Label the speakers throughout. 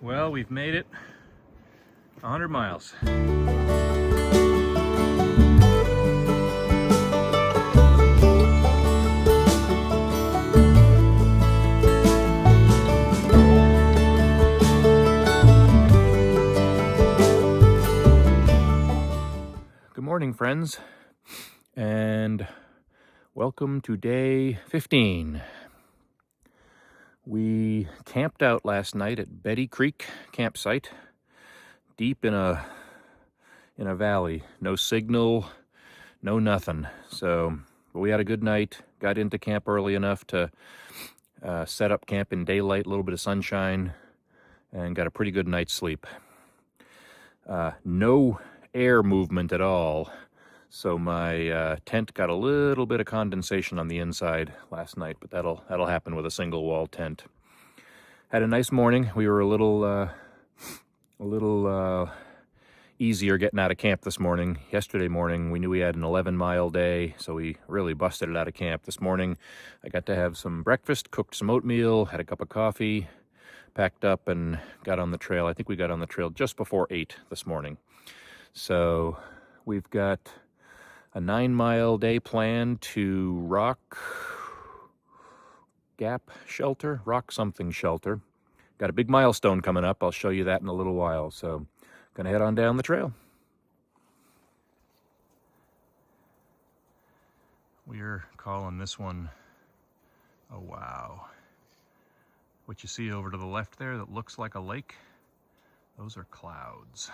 Speaker 1: Well, we've made it 100 miles. Good morning, friends, and welcome to day 15. We camped out last night at Betty Creek campsite, deep in a valley. No signal, no nothing. So we had a good night, got into camp early enough to set up camp in daylight, a little bit of sunshine, and got a pretty good night's sleep. No air movement at all. So my tent got a little bit of condensation on the inside last night, but that'll happen with a single wall tent. Had a nice morning. We were a little easier getting out of camp this morning. Yesterday morning, we knew we had an 11-mile day, so we really busted it out of camp. This morning, I got to have some breakfast, cooked some oatmeal, had a cup of coffee, packed up, and got on the trail. I think we got on the trail just before 8 this morning. So we've got a 9-mile day plan to Rock something shelter. Got a big milestone coming up. I'll show you that in a little while. So gonna head on down the trail. We're calling this one a wow. What you see over to the left there that looks like a lake, those are clouds.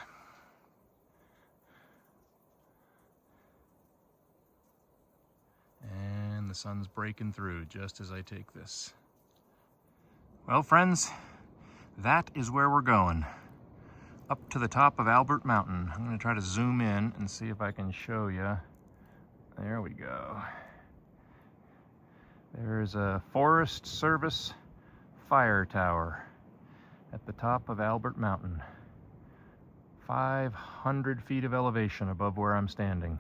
Speaker 1: And the sun's breaking through just as I take this. Well, friends, that is where we're going. Up to the top of Albert Mountain. I'm going to try to zoom in and see if I can show you. There we go. There's a Forest Service fire tower at the top of Albert Mountain. 500 feet of elevation above where I'm standing.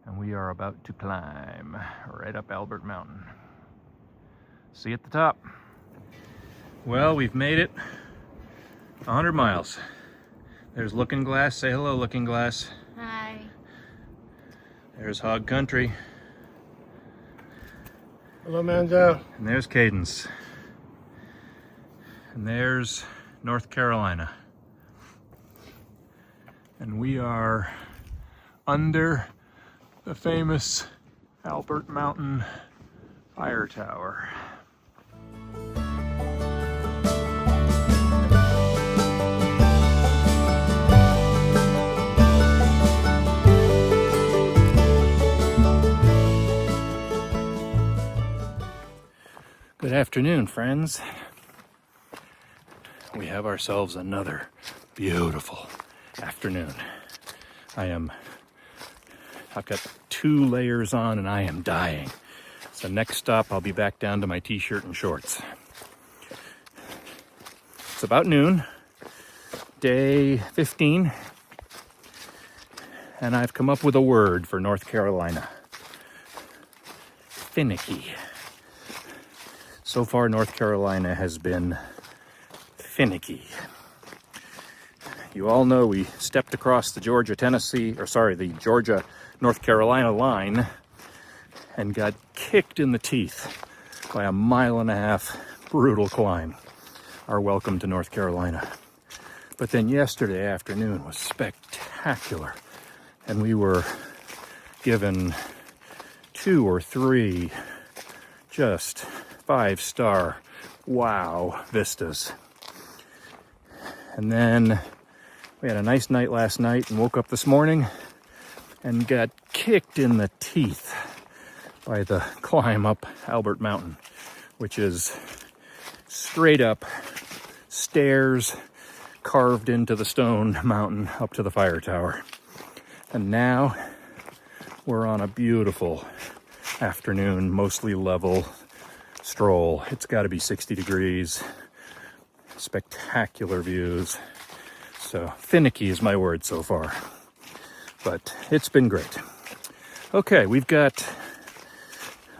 Speaker 1: And we are about to climb right up Albert Mountain. See you at the top. Well, we've made it 100 miles. There's Looking Glass. Say hello, Looking Glass.
Speaker 2: Hi.
Speaker 1: There's Hog Country.
Speaker 3: Hello, Manzo.
Speaker 1: And there's Cadence. And there's North Carolina. And we are under the famous Albert Mountain fire tower. Good afternoon, friends. We have ourselves another beautiful afternoon. I've got 2 layers on and I am dying. So next stop, I'll be back down to my t-shirt and shorts. It's about noon, day 15, and I've come up with a word for North Carolina. Finicky. So far, North Carolina has been finicky. You all know we stepped across the the Georgia-North Carolina line and got kicked in the teeth by a 1.5-mile brutal climb. Our welcome to North Carolina. But then yesterday afternoon was spectacular, and we were given 2 or 3 just 5-star wow vistas. And then we had a nice night last night and woke up this morning and got kicked in the teeth by the climb up Albert Mountain, which is straight up stairs carved into the stone mountain up to the fire tower. And now we're on a beautiful afternoon, mostly level stroll. It's got to be 60 degrees. Spectacular views. So finicky is my word so far, but it's been great. Okay, we've got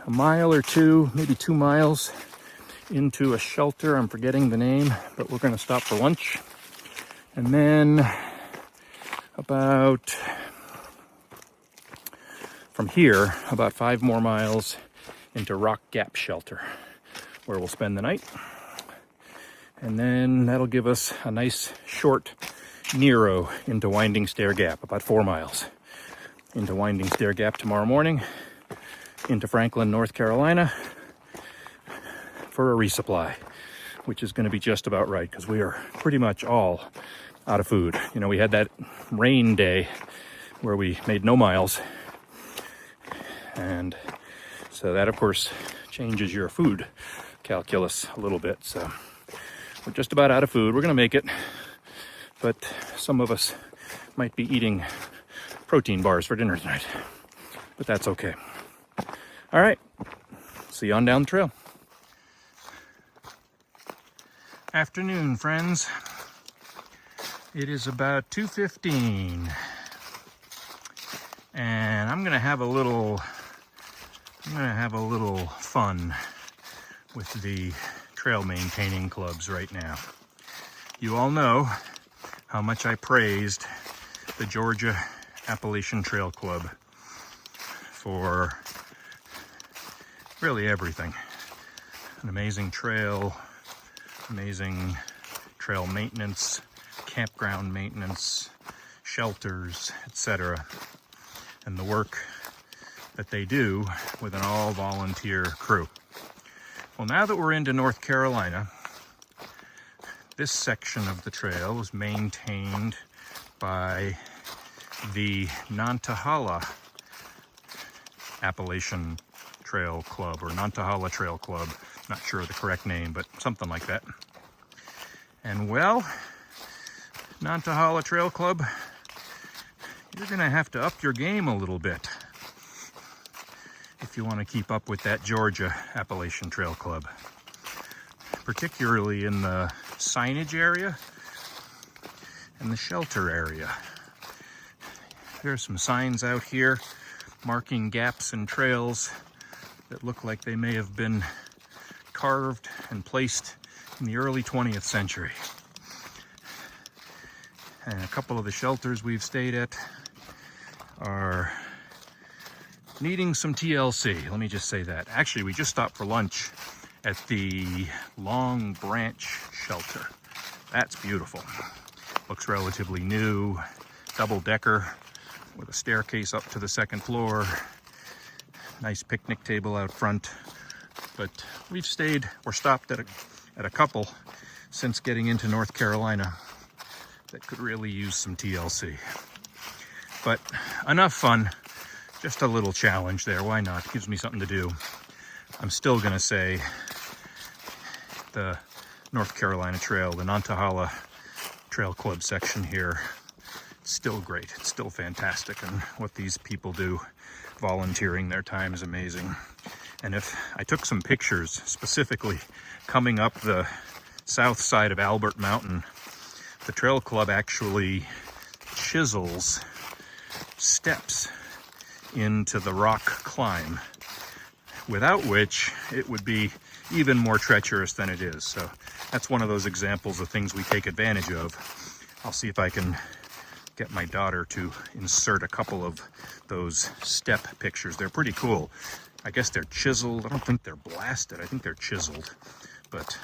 Speaker 1: a mile or two, maybe 2 miles into a shelter. I'm forgetting the name, but we're going to stop for lunch. And then from here, about 5 more miles into Rock Gap Shelter, where we'll spend the night. And then that'll give us a nice short Nero into Winding Stair Gap, about 4 miles into Winding Stair Gap tomorrow morning, into Franklin, North Carolina for a resupply, which is going to be just about right because we are pretty much all out of food. You know, we had that rain day where we made no miles, and so that of course changes your food calculus a little bit. So we're just about out of food. We're going to make it, but some of us might be eating protein bars for dinner tonight, but that's okay. All right, see you on down the trail. Afternoon, friends. It is about 2:15, and I'm gonna have a little fun with the trail maintaining clubs right now. You all know how much I praised the Georgia Appalachian Trail Club for really everything. An amazing trail, amazing trail maintenance, campground maintenance, shelters, etc. And the work that they do with an all-volunteer crew. Well, now that we're into North Carolina, this section of the trail is maintained by the Nantahala Appalachian Trail Club, or Nantahala Trail Club. Not sure of the correct name, but something like that. And well, Nantahala Trail Club, you're gonna have to up your game a little bit if you want to keep up with that Georgia Appalachian Trail Club, particularly in the signage area and the shelter area. There's some signs out here marking gaps and trails that look like they may have been carved and placed in the early 20th century. And a couple of the shelters we've stayed at are needing some TLC. Let me just say that. Actually, we just stopped for lunch at the Long Branch Shelter. That's beautiful. Looks relatively new, double-decker with a staircase up to the second floor. Nice picnic table out front. But we've stayed or stopped at a couple since getting into North Carolina that could really use some TLC. But enough fun. Just a little challenge there. Why not? It gives me something to do. I'm still going to say the North Carolina Trail, the Nantahala Trail Club section here, it's still great. It's still fantastic. And what these people do, volunteering their time, is amazing. And if I took some pictures specifically coming up the south side of Albert Mountain, the Trail Club actually chisels steps into the rock climb, without which it would be even more treacherous than it is. So that's one of those examples of things we take advantage of. I'll see if I can get my daughter to insert a couple of those step pictures. They're pretty cool. I guess they're chiseled. I don't think they're blasted. I think they're chiseled. But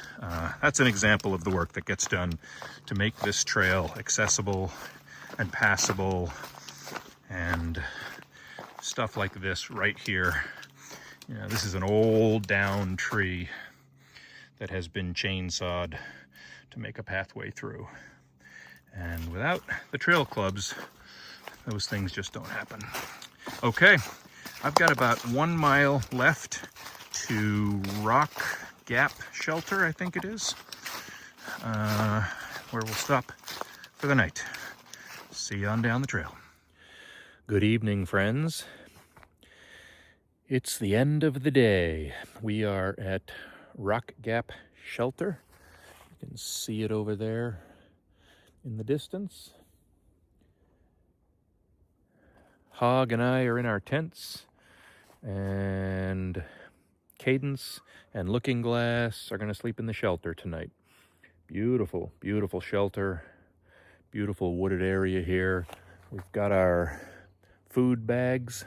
Speaker 1: that's an example of the work that gets done to make this trail accessible and passable, and stuff like this right here. You know, this is an old down tree that has been chainsawed to make a pathway through. And without the trail clubs, those things just don't happen. Okay, I've got about 1 mile left to Rock Gap Shelter, I think it is, where we'll stop for the night. See you on down the trail. Good evening, friends. It's the end of the day. We are at Rock Gap Shelter. You can see it over there in the distance. Hog and I are in our tents, and Cadence and Looking Glass are going to sleep in the shelter tonight. Beautiful, beautiful shelter. Beautiful wooded area here. We've got our food bags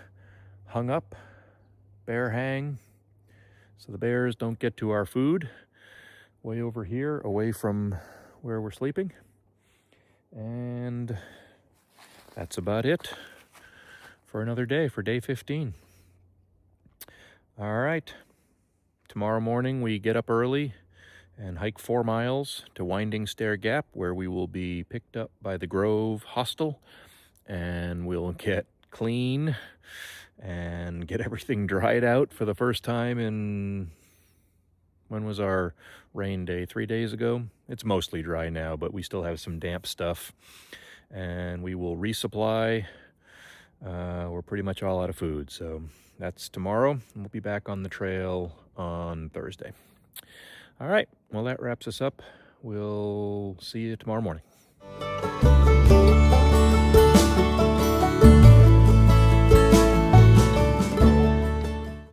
Speaker 1: hung up, bear hang, so the bears don't get to our food. Way over here, away from where we're sleeping. And that's about it for another day, for day 15. All right. Tomorrow morning we get up early and hike 4 miles to Winding Stair Gap, where we will be picked up by the Grove Hostel, and we'll get clean and get everything dried out for the first time in, when was our rain day? 3 days ago? It's mostly dry now, but we still have some damp stuff, and we will resupply. We're pretty much all out of food, so that's tomorrow, and we'll be back on the trail on Thursday. All right, well, that wraps us up. We'll see you tomorrow morning.